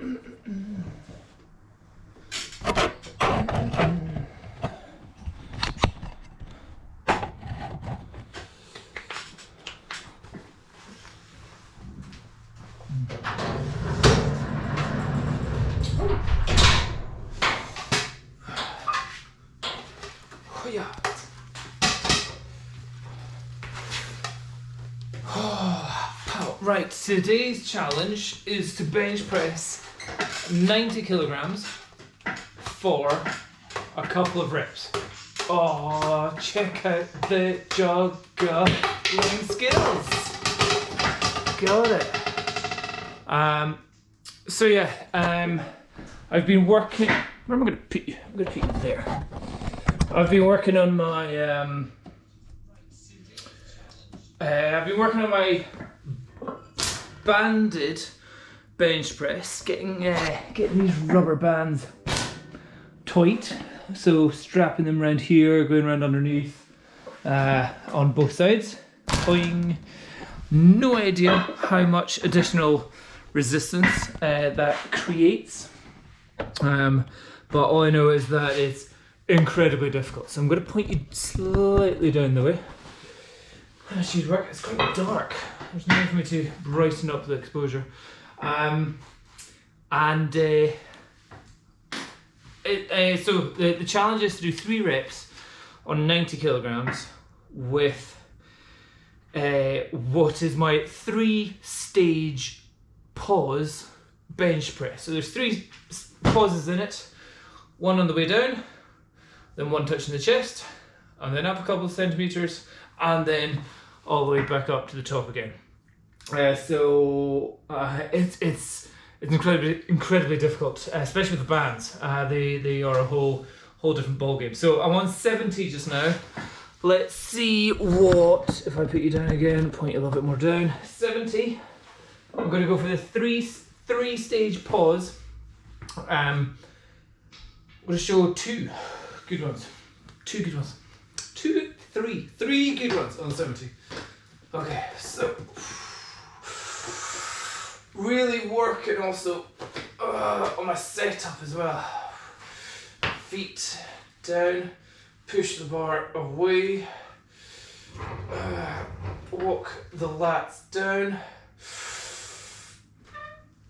Yeah. Right, today's challenge is to bench press 90 kilograms for a couple of reps. Oh, check out the juggling skills. Got it. I've been working. Where am I going to put you? I'm going to put you there. I've been working on my banded bench press, getting these rubber bands tight, so strapping them around here, going around underneath, on both sides. Boing. No idea how much additional resistance that creates, but all I know is that it's incredibly difficult. So I'm going to point you slightly down the way. That should work. It's quite dark. There's no way for me to brighten up the exposure. So the challenge is to do 3 reps on 90 kilograms with what is my 3-stage pause bench press. So there's 3 pauses in it. 1 on the way down, then 1 touching the chest, and then up a couple of centimeters, and then all the way back up to the top again. It's incredibly difficult, especially with the bands. They are a whole different ballgame. So I'm on 70 just now. Let's see what, if I put you down again, point you a little bit more down. 70. I'm going to go for the three-stage pause. I'm going to show 2 good ones. 2 good ones. 2, 3. 3 good ones on 70. Okay, so really working also on my setup as well. Feet down, push the bar away, walk the lats down,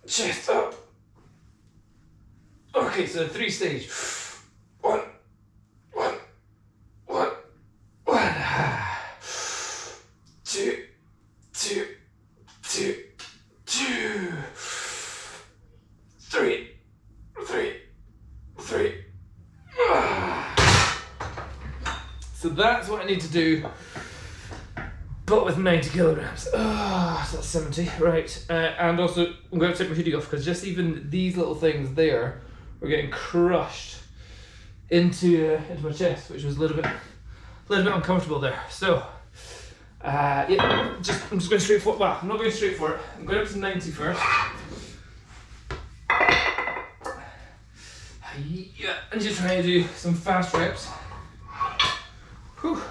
chest up. Okay, so 3-stage. 1, 1, 1, 1. 2, 2, 2, 2. 3, 3, 3. So that's what I need to do, but with 90 kilograms. So that's 70, right. And also, I'm going to take my hoodie off because just even these little things there were getting crushed into my chest, which was a little bit uncomfortable there. So, yeah, I'm just going straight for it. Well, I'm not going straight for it. I'm going up to 90 first. Yeah, and just trying to do some fast reps. Whew.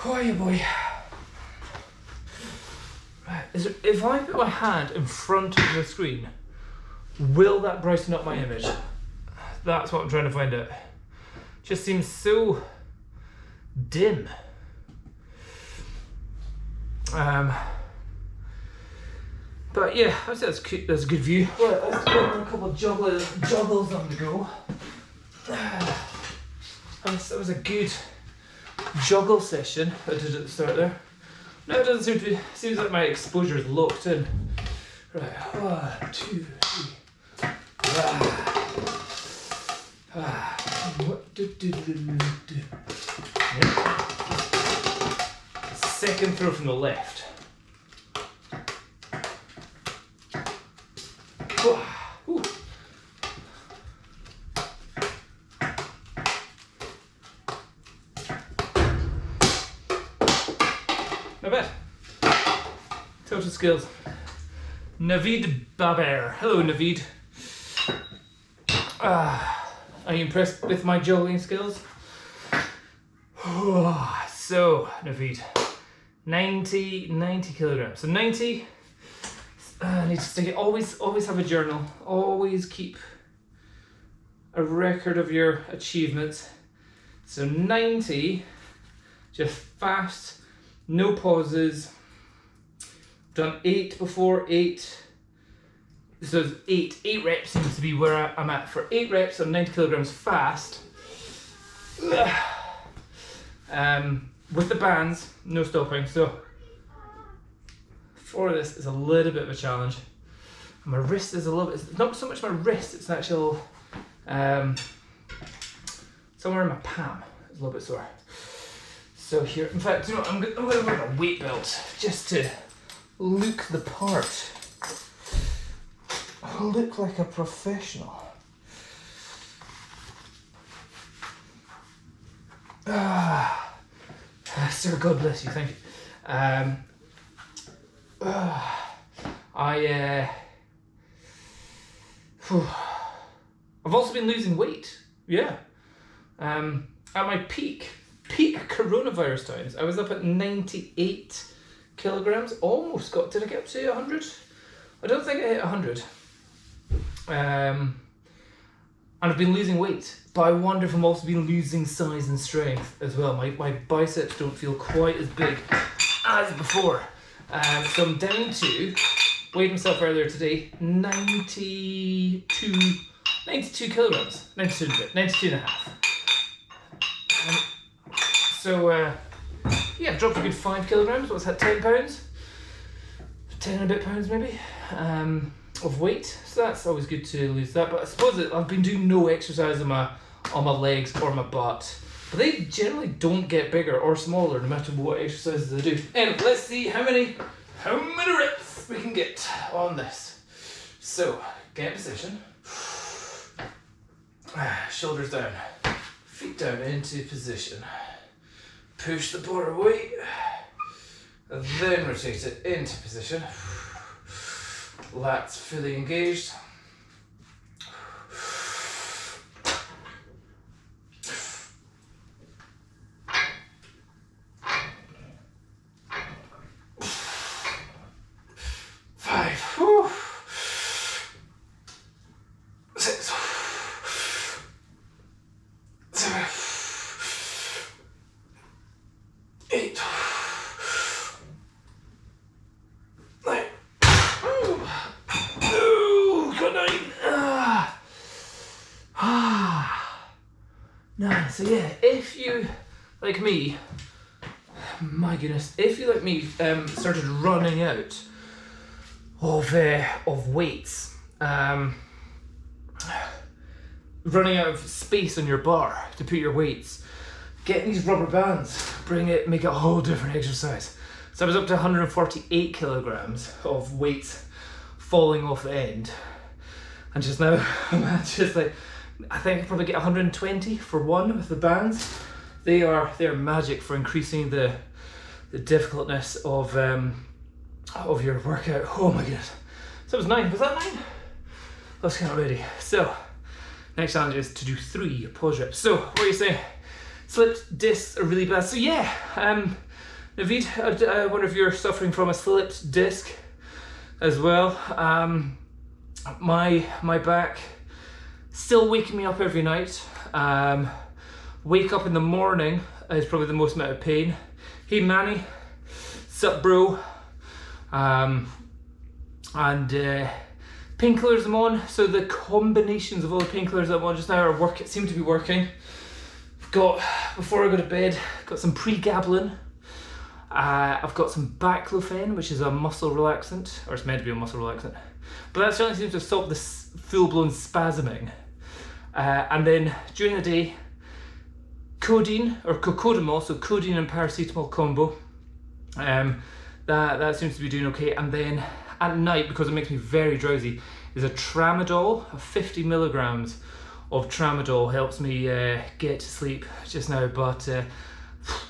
Oh yeah, boy. Right, if I put my hand in front of the screen, will that brighten up my image? That's what I'm trying to find out. Just seems so dim. But yeah, I'd say that's a good view. Right, let's go for a couple of joggles on the go. That was a good joggle session I did at the start there. No, it doesn't seem to be. Seems like my exposure is locked in. Right, 1, 2, 3. Yep. Second throw from the left. Ooh. Not bad. Total skills. Navid Baber. Hello, Navid. Are you impressed with my jogging skills? So, Naveed, 90 kilograms. So 90, I need to stick it. Always have a journal. Always keep a record of your achievements. So 90, just fast, no pauses. Done 8 before, 8. So 8 reps seems to be where I'm at. For 8 reps on 90 kilograms fast. With the bands, no stopping. So for this is a little bit of a challenge. My wrist is a little bit, it's not so much my wrist, it's actual, somewhere in my palm. It's a little bit sore. So here, in fact, you know, I'm going to wear a weight belt just to look the part. Look like a professional. Sir, God bless you, thank you. I've also been losing weight, yeah. At my peak coronavirus times, I was up at 98 kilograms, almost got, did I get up to 100? I don't think I hit 100. And I've been losing weight, but I wonder if I'm also been losing size and strength as well. My biceps don't feel quite as big as before. So I'm down to, weighed myself earlier today, 92 kilograms, 92 and a half. So yeah, I've dropped a good 5 kilograms, what's that, 10 pounds? 10 and a bit pounds maybe, of weight, so that's always good to lose that. But I suppose that I've been doing no exercise on my legs or my butt, but they generally don't get bigger or smaller no matter what exercises I do. Anyway, let's see how many reps we can get on this. So, get in position, shoulders down, feet down into position, push the bar away, and then rotate it into position. Lats fully engaged. Nice. So yeah, if you, like me, my goodness, if you like me started running out of weights, running out of space on your bar to put your weights, getting these rubber bands, make it a whole different exercise. So I was up to 148 kilograms of weights falling off the end, and just now I'm at just like, I think I could probably get 120 for one with the bands. They're magic for increasing the difficultness of your workout. Oh my goodness. So it was 9. Was that 9? Let's get ready. So next challenge is to do 3 pause reps. So what are you saying? Slipped discs are really bad. So yeah, Naveed, I wonder if you're suffering from a slipped disc as well. My back still waking me up every night. Wake up in the morning is probably the most amount of pain. Hey Manny, sup bro? And painkillers I'm on. So the combinations of all the painkillers I'm on just now seem to be working. I've got, before I go to bed, got some pregabalin. I've got some baclofen, which is a muscle relaxant, or it's meant to be a muscle relaxant, but that certainly seems to stop this full-blown spasming. And then during the day, codeine or cocodamol, so codeine and paracetamol combo. That seems to be doing okay. And then at night, because it makes me very drowsy, is a tramadol. 50 milligrams of tramadol helps me get to sleep just now. But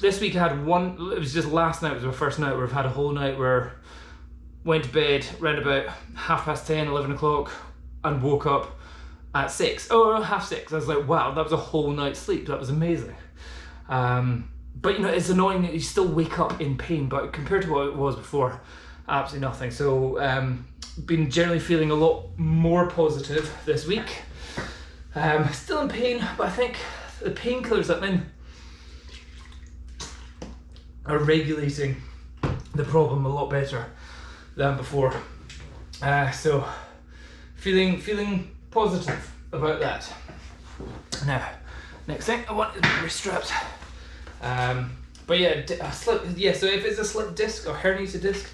this week I had one. It was just last night was my first night where I've had a whole night where went to bed around about 10:30, 11 o'clock, and woke up at 6 or half 6. I was like, wow, that was a whole night's sleep. That was amazing. But you know, it's annoying that you still wake up in pain, but compared to what it was before, absolutely nothing. So been generally feeling a lot more positive this week. Still in pain, but I think the painkillers that I'm in are regulating the problem a lot better than before. So feeling positive about that. Now, next thing I want is my wrist straps. But yeah, so if it's a slipped disc or herniated disc,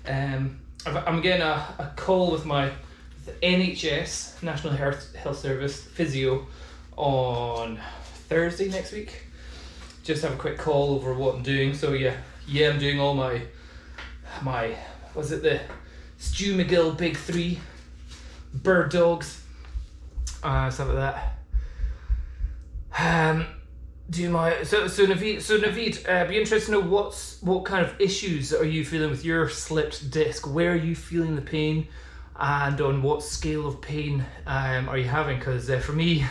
I'm getting a call with the NHS, National Health Service physio, on Thursday next week. Just have a quick call over what I'm doing. So yeah, I'm doing all my was it the Stu McGill Big 3 bird dogs, stuff like that. Do my so Naveed, be interested to know what kind of issues are you feeling with your slipped disc? Where are you feeling the pain, and on what scale of pain are you having? Because for me,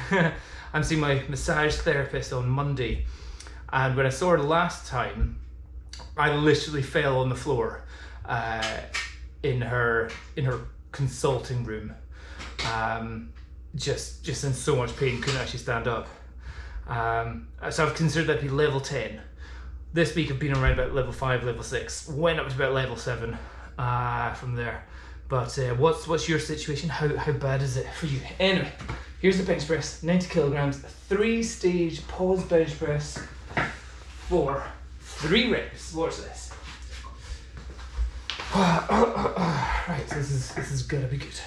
I'm seeing my massage therapist on Monday, and when I saw her last time, I literally fell on the floor in her consulting room, just in so much pain, couldn't actually stand up. So I've considered that to be level 10. This week I've been around about level 5, level 6, went up to about level 7 from there. But what's your situation? How bad is it for you? Anyway, here's the bench press, 90 kilograms, 3-stage pause bench press for 3 reps. Watch this. Right, so this is gonna be good.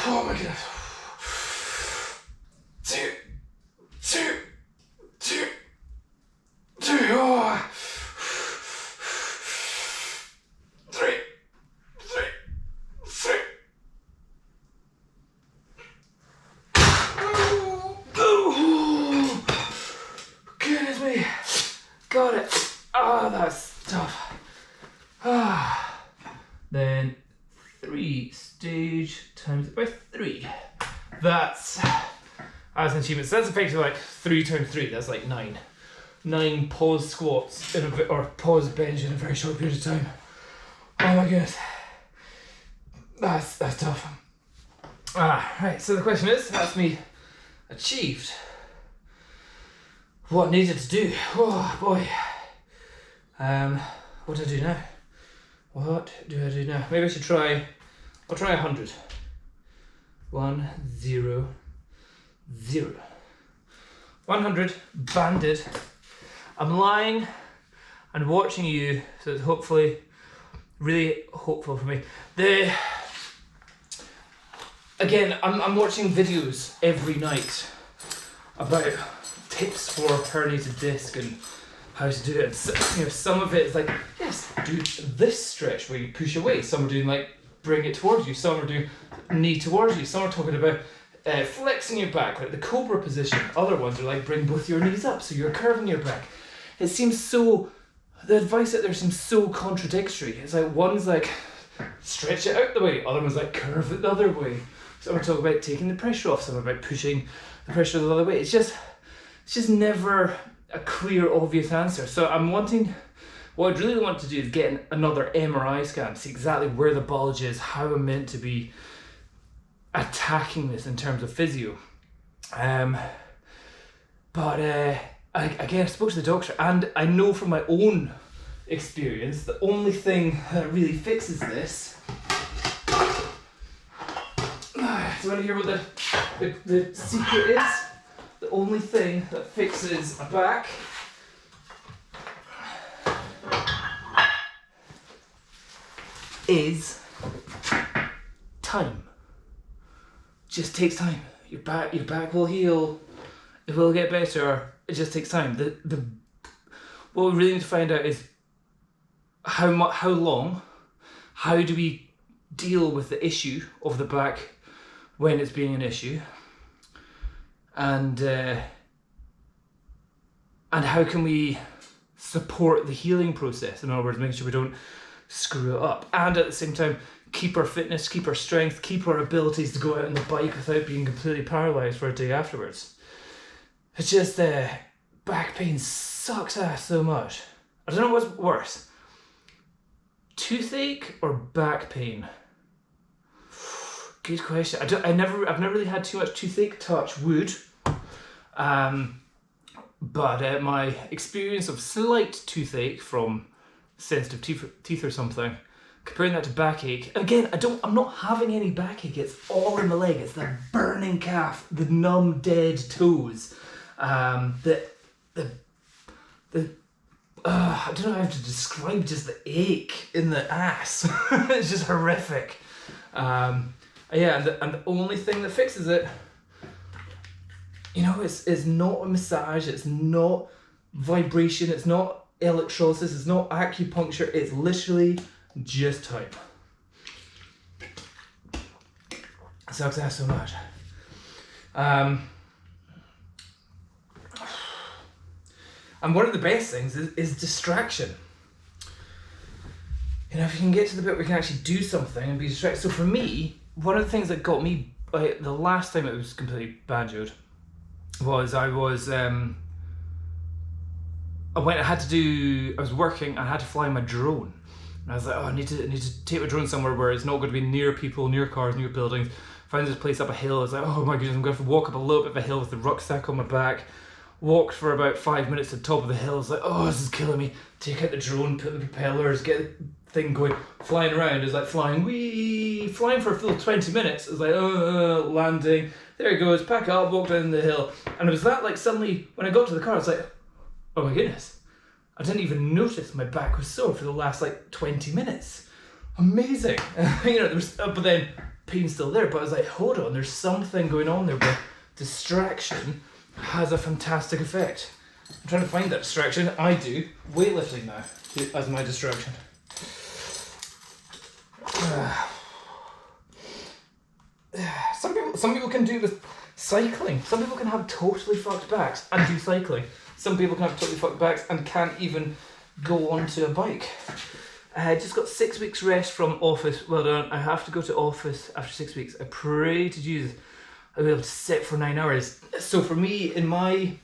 Oh my goodness. 2, 2, 2, 2, 3, 3, 3. Oh, goodness me. Got it. Oh, that's tough. Then 3-stage times by 3. That's an achievement. So that's effectively like 3 times 3. That's like 9. 9 pause squats or pause bench in a very short period of time. Oh my goodness. That's tough. Right. So the question is, that's me achieved what needed to do. Oh boy. What do I do now? What do I do now? Maybe I should try. I'll try 100. 1, 0, 0. 100 banded. I'm lying and watching you, so it's hopefully really hopeful for me. Again, I'm watching videos every night about tips for herniated disc and how to do it. So, some of it is like, yes, do this stretch where you push away. Some are doing like bring it towards you. Some are doing knee towards you. Some are talking about flexing your back, like the cobra position. Other ones are like bring both your knees up so you're curving your back. It seems so, the advice out there seems so contradictory. It's like one's like stretch it out the way, other one's like curve it the other way. Some are talking about taking the pressure off, some are about pushing the pressure the other way. It's just never a clear, obvious answer. So what I'd really want to do is get another MRI scan, see exactly where the bulge is, how I'm meant to be attacking this in terms of physio. But I spoke to the doctor, and I know from my own experience, the only thing that really fixes this. Do you want to hear what the secret is? The only thing that fixes a back is time. Just takes time. Your back will heal. It will get better. It just takes time. What we really need to find out is how long, how do we deal with the issue of the back when it's being an issue, and how can we support the healing process? In other words, making sure we don't screw it up, and at the same time keep our fitness, keep our strength, keep our abilities to go out on the bike without being completely paralysed for a day afterwards. It's just back pain sucks ass so much. I don't know what's worse, toothache or back pain. Good question. I've never really had too much toothache, touch wood. But my experience of slight toothache from sensitive teeth or something, comparing that to backache, and again, I'm not having any backache, it's all in the leg, it's the burning calf, the numb dead toes, I don't know how to describe just the ache in the ass. It's just horrific. And the only thing that fixes it, it's not a massage, it's not vibration, it's not electrolysis, it's not acupuncture, it's literally just time. It sucks ass so much. And one of the best things is distraction. If you can get to the bit where you can actually do something and be distracted. So for me, one of the things that got me, the last time it was completely banjoed, was I was working, I had to fly my drone. And I was like, I need to take my drone somewhere where it's not going to be near people, near cars, near buildings. Found this place up a hill. I was like, oh my goodness, I'm going to have to walk up a little bit of a hill with the rucksack on my back. Walked for about 5 minutes to the top of the hill. I was like, oh, this is killing me. Take out the drone, put the propellers, get the thing going, flying around. It's like flying for a full 20 minutes. It's like, landing. There it goes, pack up, walk down the hill. And it was that, like, suddenly, when I got to the car, I was like, oh my goodness. I didn't even notice my back was sore for the last, 20 minutes. Amazing. But then, pain's still there, but I was like, hold on, there's something going on there, but distraction has a fantastic effect. I'm trying to find that distraction. I do. Weightlifting now as my distraction. Some people can do with cycling. Some people can have totally fucked backs and do cycling. Some people can have totally fucked backs and can't even go onto a bike. I just got 6 weeks rest from office. Well done. I have to go to office after 6 weeks. I pray to Jesus I'll be able to sit for 9 hours. So for me, in my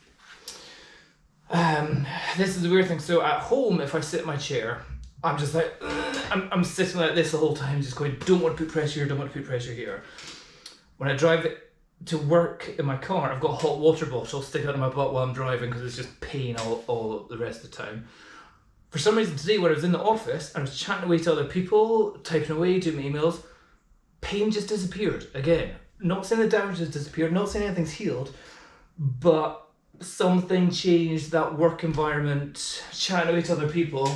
this is the weird thing. So at home, if I sit in my chair, I'm just like, I'm sitting like this the whole time, just going, don't want to put pressure here, don't want to put pressure here. When I drive it to work in my car, I've got a hot water bottle stick out of my butt while I'm driving because it's just pain all the rest of the time. For some reason today, when I was in the office, I was chatting away to other people, typing away, doing my emails, pain just disappeared again. Not saying the damage has disappeared, not saying anything's healed, but something changed, that work environment, chatting away to other people.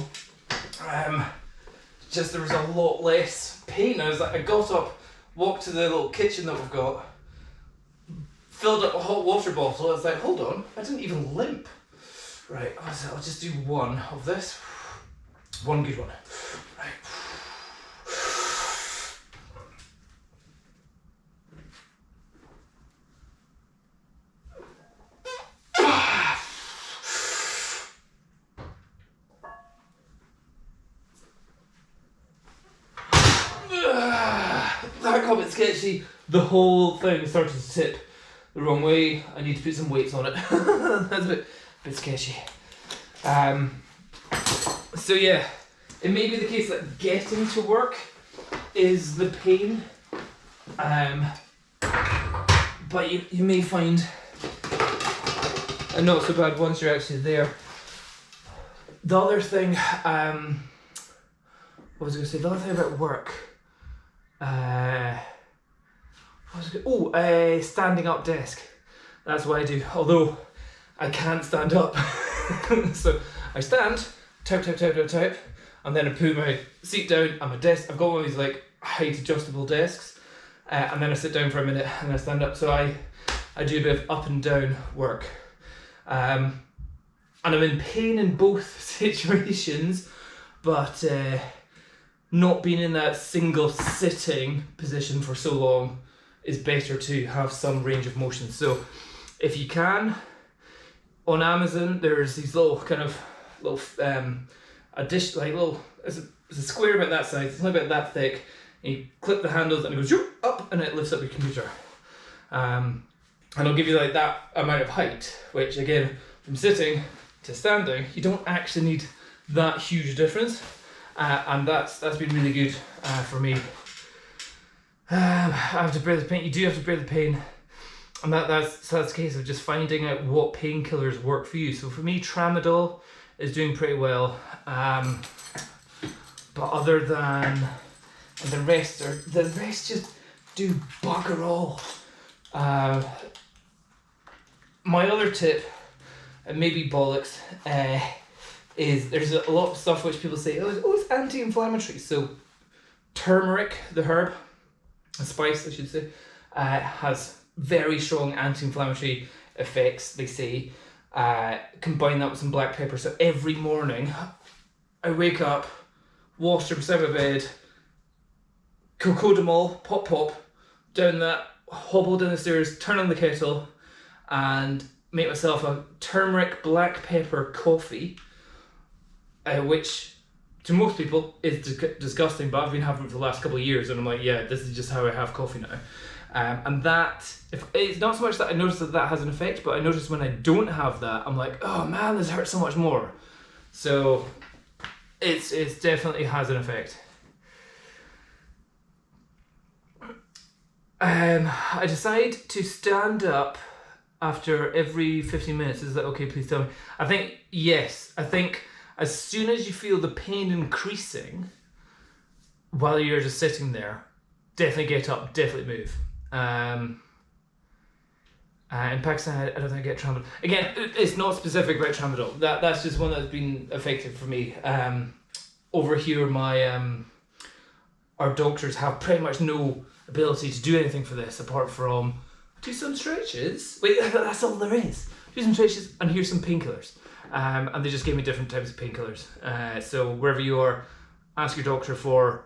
Just there was a lot less pain. I got up, walked to the little kitchen that we've got, filled up a hot water bottle. I was like, hold on, I didn't even limp. Right, I'll just do one of this. One good one. Right. That got a bit sketchy. The whole thing started to tip the wrong way. I need to put some weights on it. That's a bit sketchy. So yeah, it may be the case that getting to work is the pain, but you may find a not so bad once you're actually there. The other thing, what was I going to say? The other thing about work, standing up desk. That's what I do. Although I can't stand up, so I stand, type, and then I put my seat down and my desk. I've got one of these height adjustable desks, and then I sit down for a minute and I stand up. So I do a bit of up and down work. And I'm in pain in both situations, but not being in that single sitting position for so long is better to have some range of motion. So if you can, on Amazon there's these little it's a square about that size, it's only about that thick, and you clip the handles and it goes up and it lifts up your computer. And it'll give you like that amount of height, which again, from sitting to standing, you don't actually need that huge difference. And that's been really good for me. I have to bear the pain. You do have to bear the pain, and that's the case of just finding out what painkillers work for you. So for me, Tramadol is doing pretty well, but other than the rest just do bugger all. My other tip, and maybe bollocks, is there's a lot of stuff which people say, it's anti-inflammatory. So turmeric, the herb, a spice I should say, has very strong anti-inflammatory effects, they say. Combine that with some black pepper. So every morning I wake up, wash beside my bed, Cocodamol, pop, down that, hobble down the stairs, turn on the kettle, and make myself a turmeric black pepper coffee, which to most people is disgusting, but I've been having it for the last couple of years, and I'm like, yeah, this is just how I have coffee now. And that, if it's not so much that I notice that has an effect, but I notice when I don't have that, I'm like, oh man, this hurts so much more. So it's definitely has an effect. I decide to stand up after every 15 minutes. Is that okay? Please tell me. I think yes. I think as soon as you feel the pain increasing while you're just sitting there, definitely get up, definitely move. In Pakistan, I don't think I get Tramadol. Again, it's not specific about Tramadol. That's just one that's been effective for me. Over here, our doctors have pretty much no ability to do anything for this apart from do some stretches. Wait, that's all there is. Do some stretches and here's some painkillers. And they just gave me different types of painkillers. So wherever you are, ask your doctor for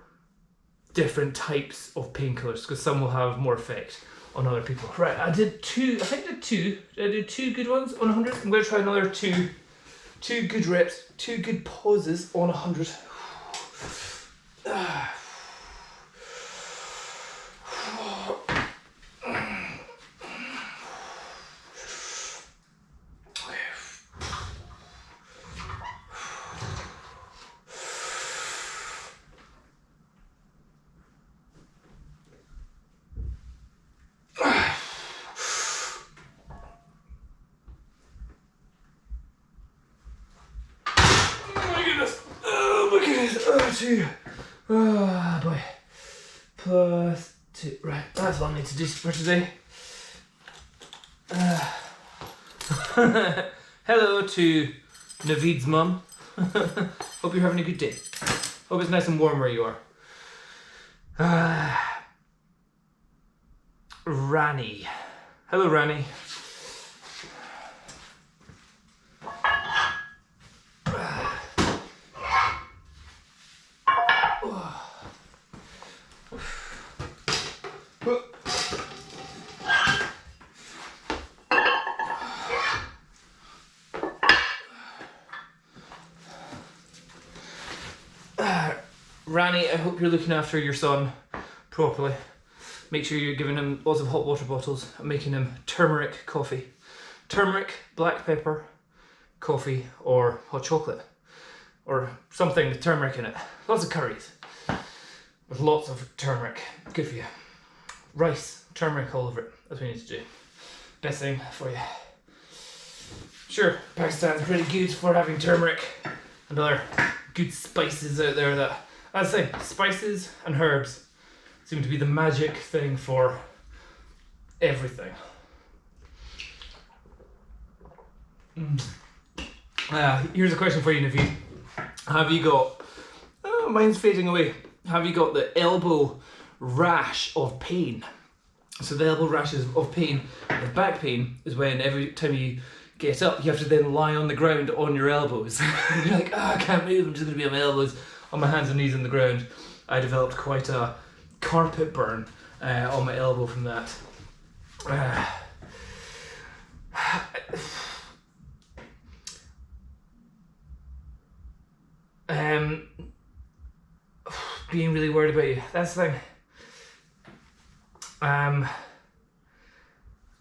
different types of painkillers because some will have more effect on other people. Right, I did two good ones on 100. I'm going to try another two good reps, 2 good pauses on 100. Two. Oh boy. Plus 2. Right, that's all I need to do for today. Hello to Naveed's mum. Hope you're having a good day. Hope it's nice and warm where you are. Rani. Hello, Rani. Rani, I hope you're looking after your son properly. Make sure you're giving him lots of hot water bottles and making him turmeric coffee. Turmeric, black pepper, coffee, or hot chocolate. Or something with turmeric in it. Lots of curries with lots of turmeric. Good for you. Rice, turmeric all over it. That's what you need to do. Best thing for you. Sure, Pakistan's pretty good for having turmeric and other good spices out there that, as I say, spices and herbs seem to be the magic thing for everything. Here's a question for you, Naveed. Have you got, mine's fading away. Have you got the elbow rash of pain. So the elbow rashes of pain, the back pain, is when every time you get up, you have to then lie on the ground on your elbows. You're like, I can't move, I'm just going to be on my elbows, on my hands and knees on the ground. I developed quite a carpet burn on my elbow from that. Being really worried about you, that's the thing.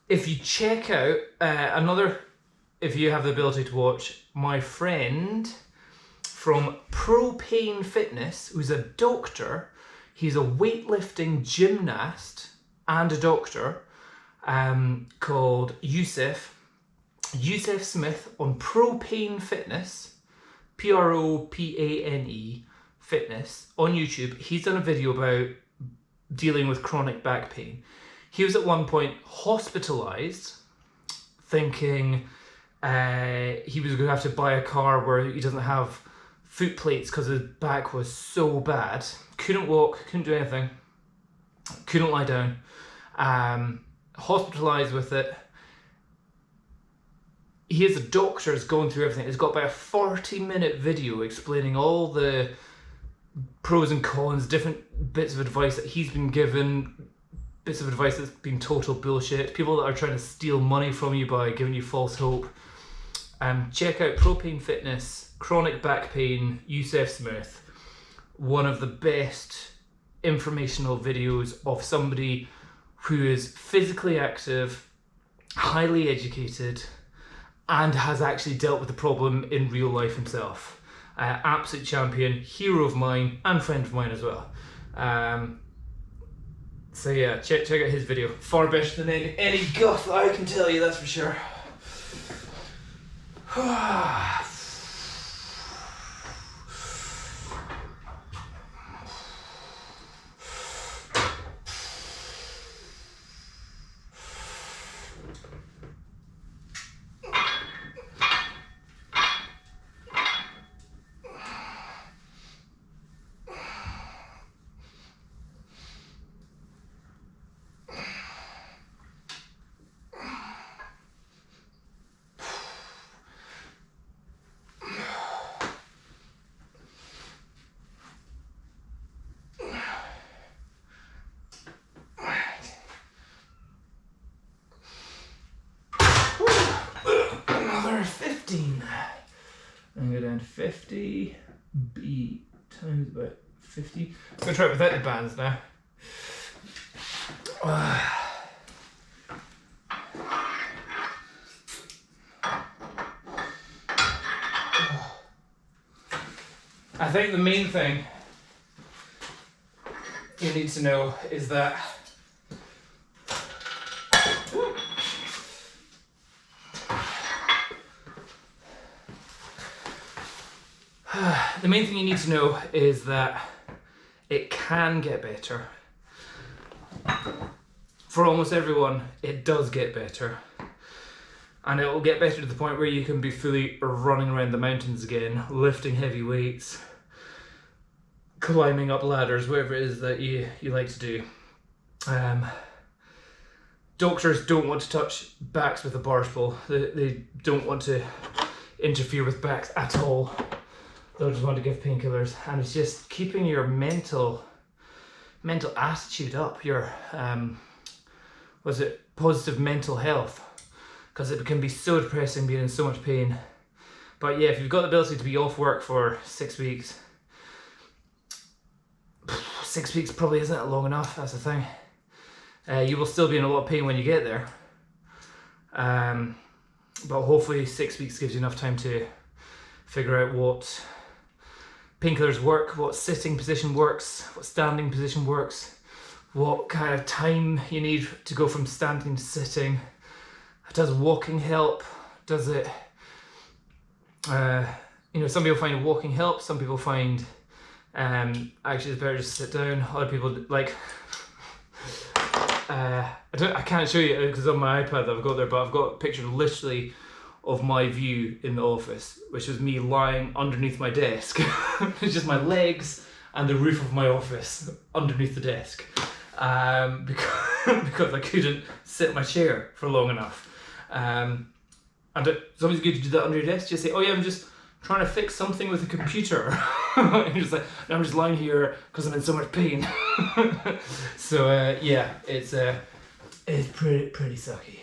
If you check out if you have the ability to watch, my friend from Pro Pain Fitness, who's a doctor, he's a weightlifting gymnast and a doctor, called Yusuf Smith on Pro Pain Fitness, PROPANE Fitness on YouTube. He's done a video about dealing with chronic back pain. He was at one point hospitalized, thinking he was going to have to buy a car where he doesn't have foot plates because his back was so bad. Couldn't walk, couldn't do anything, couldn't lie down. Hospitalized with it. He is a doctor, has gone through everything. He's got about a 40-minute video explaining all the pros and cons, different bits of advice that he's been given, bits of advice that's been total bullshit, people that are trying to steal money from you by giving you false hope. Check out Pro Pain Fitness, chronic back pain, Yusuf Smith. One of the best informational videos of somebody who is physically active, highly educated, and has actually dealt with the problem in real life himself. Absolute champion, hero of mine, and friend of mine as well. So yeah, check out his video. Far better than any goth that I can tell you, that's for sure. Another 15. I'm going to go down to 50. B times about 50. I'm going to try it without the bands now. I think the main thing you need to know is that it can get better. For almost everyone, it does get better. And it will get better to the point where you can be fully running around the mountains again, lifting heavy weights, climbing up ladders, whatever it is that you like to do. Doctors don't want to touch backs with a barge pole. They don't want to interfere with backs at all. They'll just want to give painkillers, and it's just keeping your mental attitude up, your positive mental health, because it can be so depressing being in so much pain. But yeah, if you've got the ability to be off work for 6 weeks, 6 weeks probably isn't long enough, that's the thing. You will still be in a lot of pain when you get there, but hopefully 6 weeks gives you enough time to figure out what painkillers work, what sitting position works, what standing position works, what kind of time you need to go from standing to sitting. Does walking help? Does it, some people find walking help, some people find actually it's better just to sit down. Other people like, I can't show you because on my iPad that I've got there, but I've got a picture literally of my view in the office, which was me lying underneath my desk. It's just my legs and the roof of my office underneath the desk, because I couldn't sit in my chair for long enough. And it's always good to do that under your desk. Just say, oh yeah, I'm just trying to fix something with a computer. And you're just like, no, I'm just lying here because I'm in so much pain. So yeah, it's pretty sucky.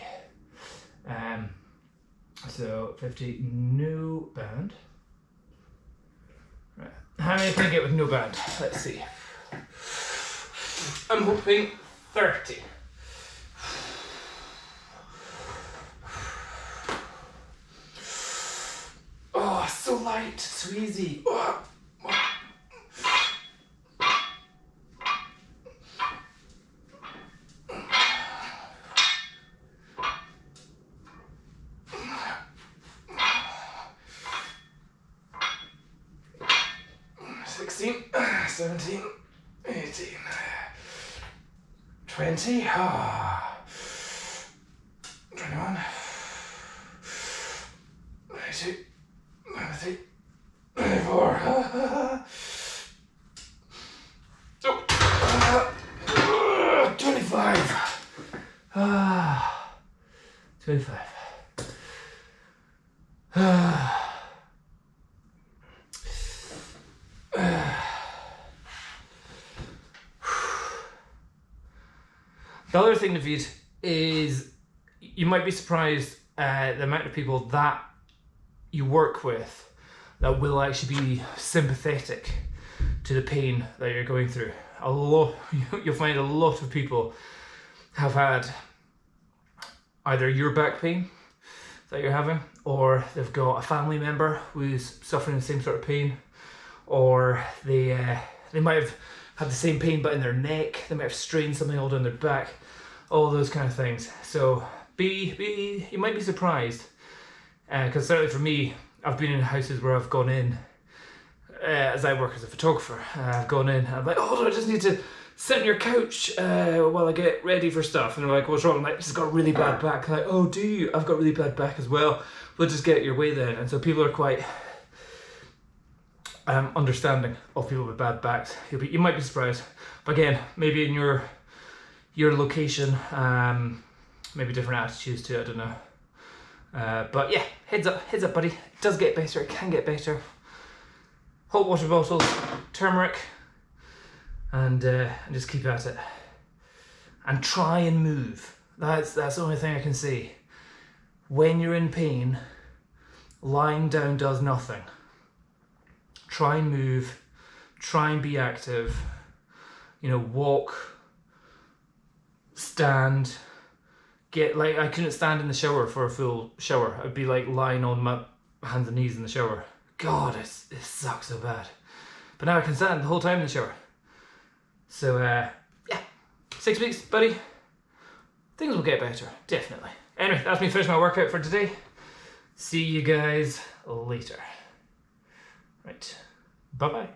So 50, no band. Right. How many can I get with no band? Let's see. I'm hoping 30. Oh, so light, so easy. Oh. 16, 17, 18, 20, 21, 22, 23, 24, 25. 25. The other thing, Naveed, is you might be surprised the amount of people that you work with that will actually be sympathetic to the pain that you're going through. You'll find a lot of people have had either your back pain that you're having, or they've got a family member who's suffering the same sort of pain, or they might have had the same pain but in their neck, they might have strained something all down their back, all those kind of things. So you might be surprised, because certainly for me, I've been in houses where I've gone in, as I work as a photographer, I've gone in and I'm like, oh, I just need to sit on your couch while I get ready for stuff. And they're like, what's wrong? I'm like, just got a really bad back. Like, oh, do you? I've got really bad back as well. We'll just get it your way then. And so people are quite understanding of people with bad backs. You might be surprised. But again, maybe in your location, maybe different attitudes to it, I don't know. But yeah, heads up buddy. It does get better, it can get better. Hot water bottles, turmeric, and just keep at it. And try and move. That's the only thing I can say. When you're in pain, lying down does nothing. Try and move, try and be active, walk, stand, I couldn't stand in the shower for a full shower. I'd be like lying on my hands and knees in the shower. God, it sucks so bad. But now I can stand the whole time in the shower. So yeah, 6 weeks, buddy. Things will get better, definitely. Anyway, that's me finished my workout for today. See you guys later. Right, bye-bye.